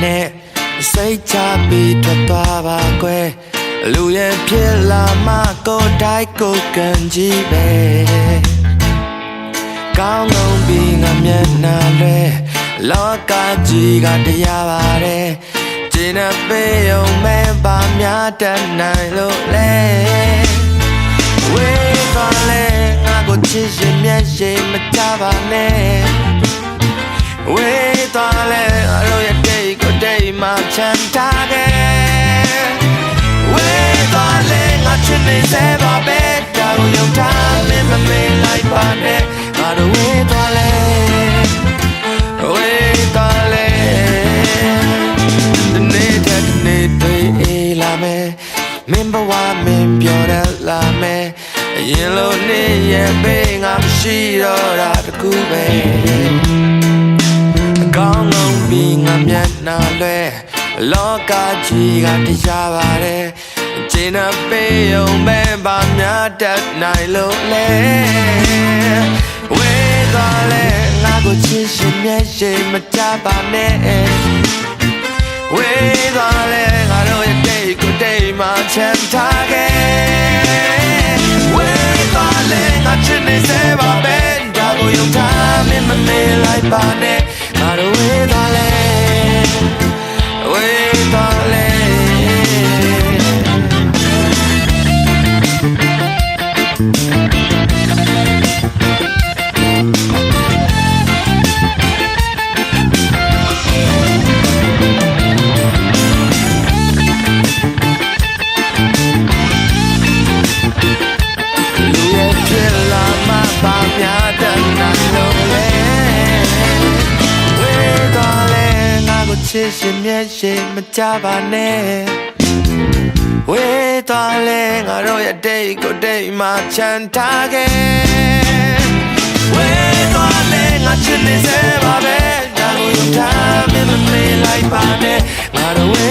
နဲ့စိတ်ချပြီးထွက်သွားပါကွယ်လူရဲ့ဖြစ်လာမှကိုယ်တိုင်းကိုကန်ကြည့်ပဲကောင်းလုံးပြီးငါမျက်နှာလွဲလောကကြီးကတရားပါတယ်ကျင်းတဲ့ပေးုံမဲ့ပါများတတ်နိုင်လို့လဲဝေးသွားလဲငါကိုချစ်ရင်မျက်ရှိမကြပါနဲ့ဝေးသွားလဲငါတို့ရဲ့တိတ်ကိုတိတ်မှချမ်းသာခဲ့ဝေးသွားလဲငါချစ်နေစေပါပဲတောင်ယုံထားမင်းမမေးလိုက်ပါနဲ့ငါတို့ဝေးသွားလဲဝေးသွားလဲဒီနေ့တွေ့အေးလာမယ်မင်းဘဝမင်းပြောရလာမယ်အရင်လိုနေရဲ့ဘေးငါမရှိတော့တာတကူပဲအကောင်းဆုံးပြီးငါမျက်နှာလွဲလောကကြီးကတရားပါတယ်ကျင်းတဲ့ပေးုံပဲပါများတတ်နိုင်လို့လဲဝေးသွားလဲငါကိုချစ်ရှင်မျက်ရှိမကြပါနဲ့ဝေးသွားလဲငါတို့ရဲ့တိတ်ကိုတိတ်မှချမ်းသာခဲ့ဝေးသွားလဲငါချစ်နေစေပါပဲဒါကိုယုံထားမင်းမမေးလိုက်ပါနဲ့ငါတို့ဝေးသွားလဲဝေးသွားလဲချစ်ရှင်မျက်ရှိမကြပါနဲ့ဝေးသွားလဲငါတို့ရဲ့တိတ်ကိုတိတ်မှချမ်းသာခဲ့ဝေးသွားလဲငါချစ်နေစေပါပဲဒါကိုယူထားမင်းမမေးလိုက်ပါနဲ့ငါတို့ဝေ